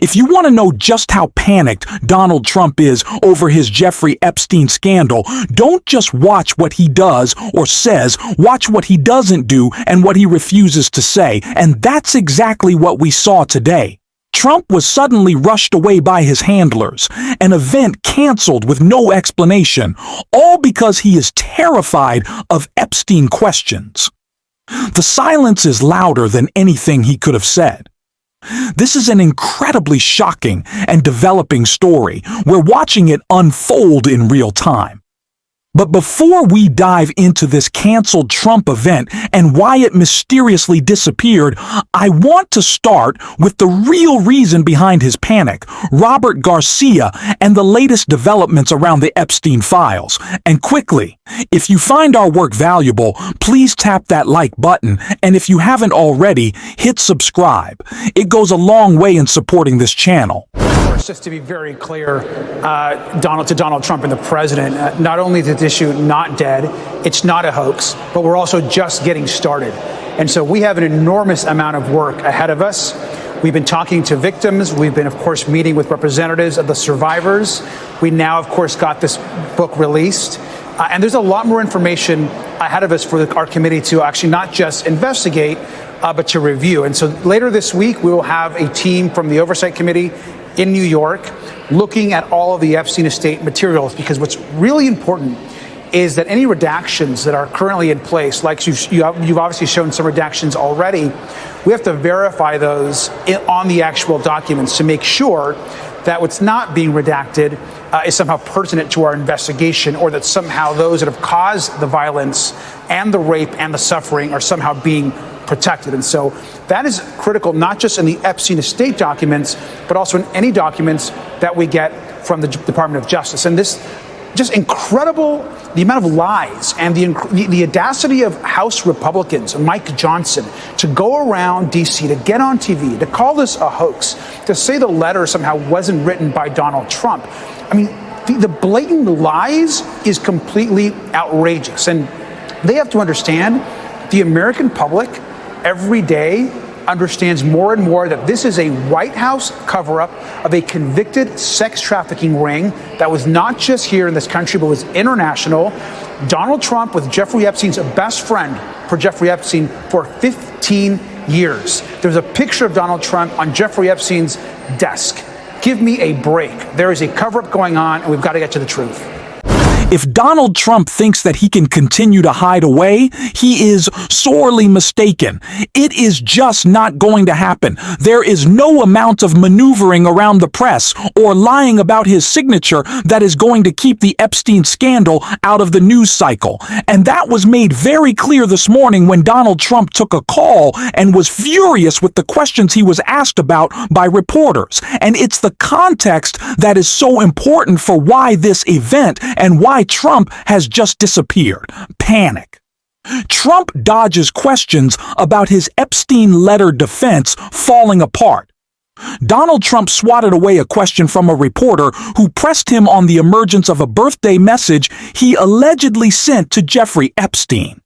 If you want to know just how panicked Donald Trump is over his Jeffrey Epstein scandal, don't just watch what he does or says, watch what he doesn't do and what he refuses to say. And that's exactly what we saw today. Trump was suddenly rushed away by his handlers, an event canceled with no explanation, all because he is terrified of Epstein questions. The silence is louder than anything he could have said. This is an incredibly shocking and developing story. We're watching it unfold in real time. But before we dive into this canceled Trump event and why it mysteriously disappeared, I want to start with the real reason behind his panic, Robert Garcia, and the latest developments around the Epstein files. And quickly, if you find our work valuable, please tap that like button, and if you haven't already, hit subscribe. It goes a long way in supporting this channel. Just to be very clear, Donald Trump and the president, not only is this issue not dead, it's not a hoax, but we're also just getting started. And so we have an enormous amount of work ahead of us. We've been talking to victims. We've been, of course, meeting with representatives of the survivors. We now, of course, got this book released. And there's a lot more information ahead of us for our committee to actually not just investigate, but to review. And so later this week, we will have a team from the Oversight Committee in New York looking at all of the Epstein estate materials, because what's really important is that any redactions that are currently in place, like you've obviously shown some redactions already, we have to verify those on the actual documents to make sure that what's not being redacted is somehow pertinent to our investigation, or that somehow those that have caused the violence and the rape and the suffering are somehow being protected. And so that is critical, not just in the Epstein estate documents, but also in any documents that we get from the Department of Justice. And this just incredible, the amount of lies and the audacity of House Republicans, Mike Johnson, to go around D.C., to get on TV, to call this a hoax, to say the letter somehow wasn't written by Donald Trump. I mean, the blatant lies is completely outrageous. And they have to understand, the American public every day understands more and more that this is a White House cover-up of a convicted sex trafficking ring that was not just here in this country, but was international. Donald Trump with Jeffrey Epstein's best friend for Jeffrey Epstein for 15 years. There's a picture of Donald Trump on Jeffrey Epstein's desk. Give me a break. There is a cover-up going on, and we've got to get to the truth. If Donald Trump thinks that he can continue to hide away, he is sorely mistaken. It is just not going to happen. There is no amount of maneuvering around the press or lying about his signature that is going to keep the Epstein scandal out of the news cycle. And that was made very clear this morning when Donald Trump took a call and was furious with the questions he was asked about by reporters. And it's the context that is so important for why this event and why Trump has just disappeared. Panic. Trump dodges questions about his Epstein letter defense falling apart. Donald Trump swatted away a question from a reporter who pressed him on the emergence of a birthday message he allegedly sent to Jeffrey Epstein.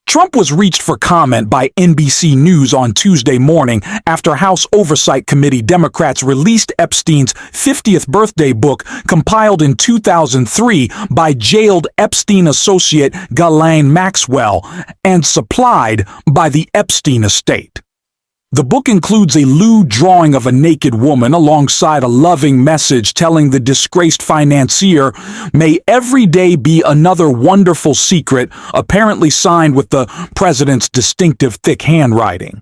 Trump was reached for comment by NBC News on Tuesday morning after House Oversight Committee Democrats released Epstein's 50th birthday book, compiled in 2003 by jailed Epstein associate Ghislaine Maxwell and supplied by the Epstein estate. The book includes a lewd drawing of a naked woman alongside a loving message telling the disgraced financier, "May every day be another wonderful secret," apparently signed with the president's distinctive thick handwriting.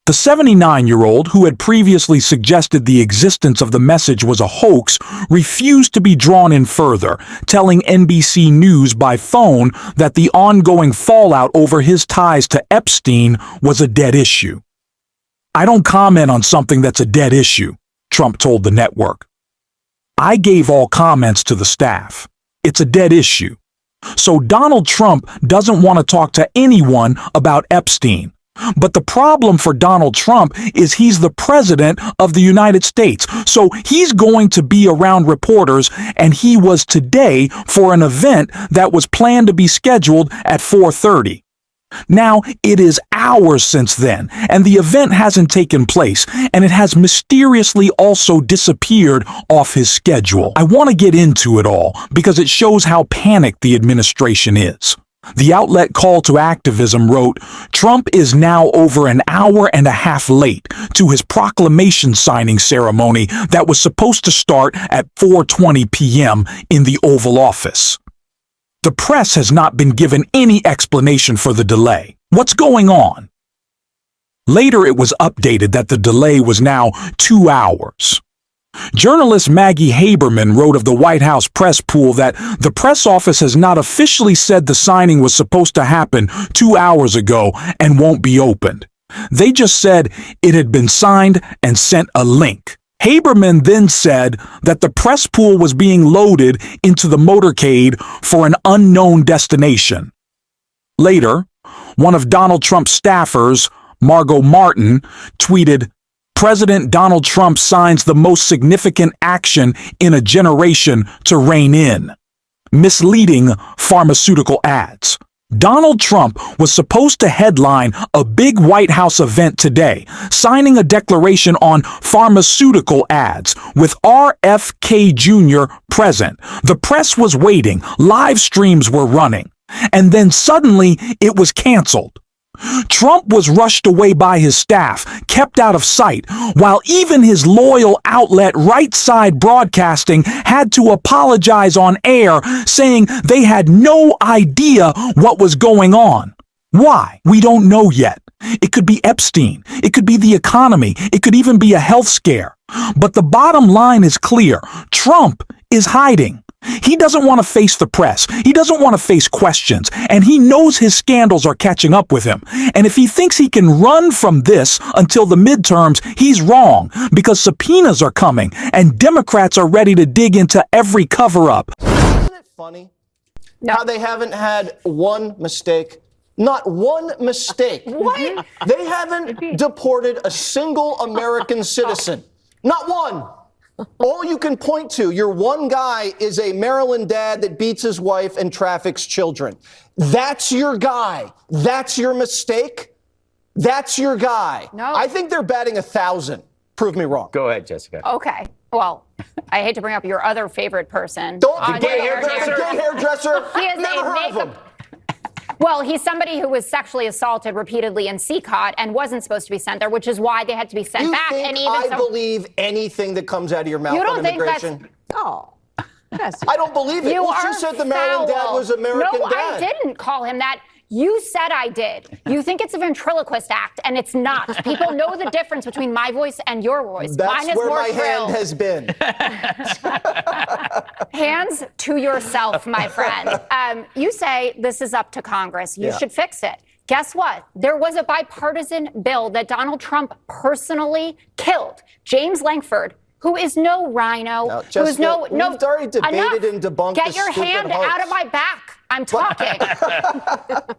The 79-year-old, who had previously suggested the existence of the message was a hoax, refused to be drawn in further, telling NBC News by phone that the ongoing fallout over his ties to Epstein was a dead issue. "I don't comment on something that's a dead issue," Trump told the network. "I gave all comments to the staff. It's a dead issue." So Donald Trump doesn't want to talk to anyone about Epstein. But the problem for Donald Trump is he's the president of the United States. So he's going to be around reporters, and he was today for an event that was planned to be scheduled at 4:30. Now, it is hours since then, and the event hasn't taken place, and it has mysteriously also disappeared off his schedule. I want to get into it all because it shows how panicked the administration is. The outlet Call to Activism wrote, Trump is now over an hour and a half late to his proclamation signing ceremony that was supposed to start at 4:20 p.m. in the Oval Office. The press has not been given any explanation for the delay. What's going on? Later, it was updated that the delay was now 2 hours. Journalist Maggie Haberman wrote of the White House press pool that the press office has not officially said the signing was supposed to happen 2 hours ago and won't be opened. They just said it had been signed and sent a link. Haberman then said that the press pool was being loaded into the motorcade for an unknown destination. Later, one of Donald Trump's staffers, Margot Martin, tweeted, President Donald Trump signs the most significant action in a generation to rein in misleading pharmaceutical ads. Donald Trump was supposed to headline a big White House event today, signing a declaration on pharmaceutical ads with RFK Jr. present. The press was waiting, live streams were running, and then suddenly it was canceled. Trump was rushed away by his staff, kept out of sight, while even his loyal outlet Right Side Broadcasting had to apologize on air, saying they had no idea what was going on. Why? We don't know yet. It could be Epstein. It could be the economy. It could even be a health scare. But the bottom line is clear. Trump is hiding. He doesn't want to face the press. He doesn't want to face questions. And he knows his scandals are catching up with him. And if he thinks he can run from this until the midterms, he's wrong, because subpoenas are coming and Democrats are ready to dig into every cover-up. Isn't it funny how they haven't had one mistake? Not one mistake. What? They haven't deported a single American citizen. Not one. All you can point to, your one guy is a Maryland dad that beats his wife and traffics children. That's your guy. That's your mistake. That's your guy. No. I think they're batting 1,000. Prove me wrong. Go ahead, Jessica. Okay. Well, I hate to bring up your other favorite person. Don't Gay gay hairdresser. He is Never a heard of him. makeup. Well, he's somebody who was sexually assaulted repeatedly in CCOT and wasn't supposed to be sent there, which is why they had to be sent You back. think And even I believe anything that comes out of your mouth You don't on think immigration? Oh. Yes. I don't believe it. You Well, are she said the Maryland dad foul. was American no, dad. I didn't call him that. You said I did. You think it's a ventriloquist act, and it's not. People know the difference between my voice and your voice. That's Mine is where more my shrill. hand has been. Hands to yourself, my friend. You say this is up to Congress. You should fix it. Guess what? There was a bipartisan bill that Donald Trump personally killed. James Lankford, who is no rhino, Now, who is no. we've already debated and debunked Get this your stupid hand hoax. out of my back. I'm talking.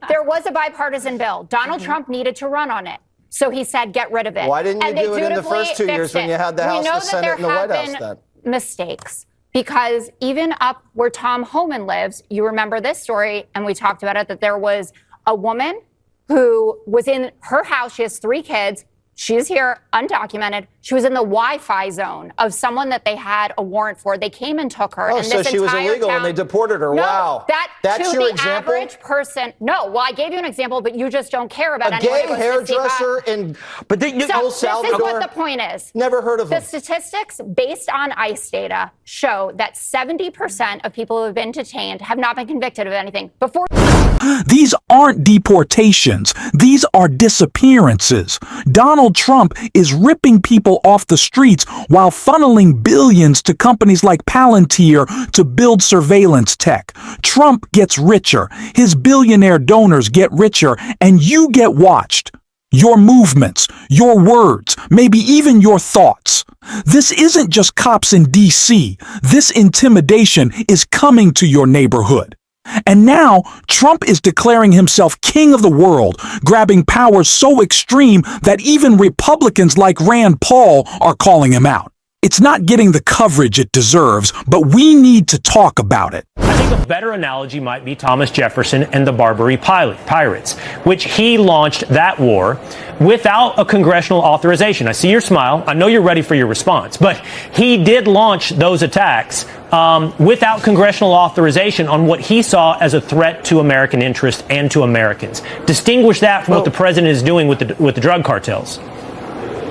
There was a bipartisan bill. Donald Trump needed to run on it. So he said, get rid of it. Why didn't you And they do it in the first 2 dutifully years when fixed you it. had the House, We know the that Senate, there and the White House have then? been mistakes. Because even up where Tom Homan lives, you remember this story, and we talked about it, that there was a woman who was in her house. She has 3 kids. She is here, undocumented. She was in the Wi-Fi zone of someone that they had a warrant for. They came and took her. Oh, and so this she was entire illegal town, and they deported her. No, Wow. That's to your the example? average person. No, well, I gave you an example, but you just don't care about A anyone gay who goes to hairdresser CCOT. in But they, So El this is Salvador? what the point is. Never heard of The him. statistics based on ICE data show that 70% of people who have been detained have not been convicted of anything before. These aren't deportations. These are disappearances. Donald Trump is ripping people off the streets while funneling billions to companies like Palantir to build surveillance tech. Trump gets richer. His billionaire donors get richer, and you get watched. Your movements, your words, maybe even your thoughts. This isn't just cops in D.C. This intimidation is coming to your neighborhood. And now, Trump is declaring himself king of the world, grabbing power so extreme that even Republicans like Rand Paul are calling him out. It's not getting the coverage it deserves, but we need to talk about it. I think a better analogy might be Thomas Jefferson and the Barbary Pirates, which he launched that war without a congressional authorization. I see your smile. I know you're ready for your response, but he did launch those attacks without congressional authorization on what he saw as a threat to American interest and to Americans. Distinguish that from what the president is doing with the drug cartels.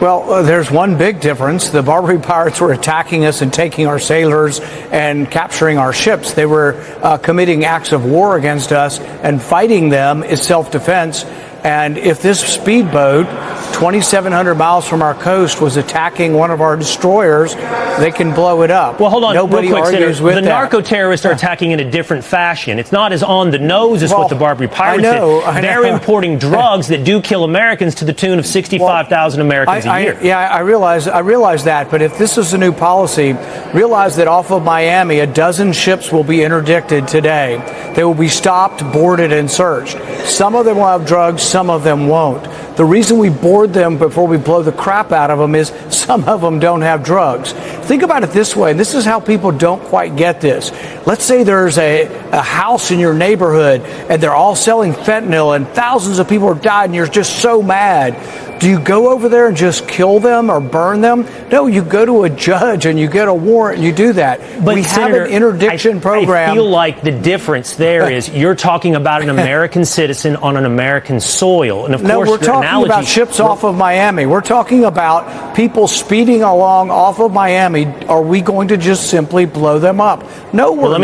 Well, there's one big difference. The Barbary pirates were attacking us and taking our sailors and capturing our ships. They were committing acts of war against us, and fighting them is self-defense. And if this speedboat, 2,700 miles from our coast, was attacking one of our destroyers, they can blow it up. Well, hold on. Nobody real quick, argues Senator, with the that. narco-terrorists are attacking in a different fashion. It's not as on the nose as what the Barbary pirates I know. did. They're importing drugs that do kill Americans to the tune of 65,000 Americans a year. I realize that. But if this is a new policy, realize that off of Miami, a dozen ships will be interdicted today. They will be stopped, boarded, and searched. Some of them will have drugs, some of them won't. The reason we board them before we blow the crap out of them is some of them don't have drugs. Think about it this way, and this is how people don't quite get this. Let's say there's a house in your neighborhood and they're all selling fentanyl and thousands of people have died and you're just so mad. Do you go over there and just kill them or burn them? No, you go to a judge and you get a warrant and you do that. But we Senator, have an interdiction program. I feel like the difference there is you're talking about an American citizen on an American soil. And of No, course, we're talking analogy, about ships off of Miami. We're talking about people speeding along off of Miami. Are we going to just simply blow them up? No, we're not.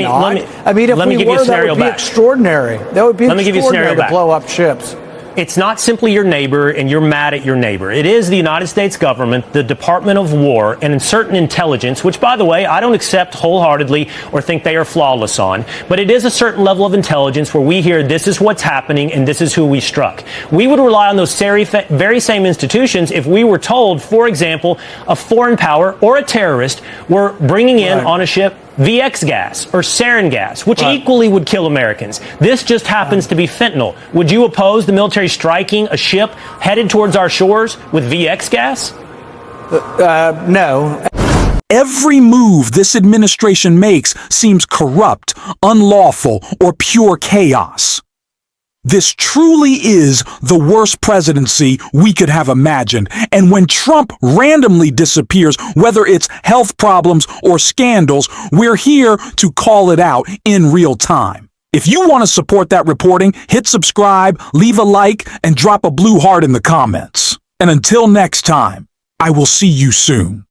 I mean, if we were, that would be extraordinary. That would be extraordinary to blow up ships. It's not simply your neighbor and you're mad at your neighbor. It is the United States government, the Department of War, and certain intelligence, which, by the way, I don't accept wholeheartedly or think they are flawless on. But it is a certain level of intelligence where we hear this is what's happening and this is who we struck. We would rely on those very same institutions if we were told, for example, a foreign power or a terrorist were bringing in on a ship VX gas or sarin gas, which equally would kill Americans. This just happens to be fentanyl. Would you oppose the military striking a ship headed towards our shores with VX gas? No. Every move this administration makes seems corrupt, unlawful, or pure chaos. This truly is the worst presidency we could have imagined. And when Trump randomly disappears, whether it's health problems or scandals, we're here to call it out in real time. If you want to support that reporting, hit subscribe, leave a like, and drop a blue heart in the comments. And until next time, I will see you soon.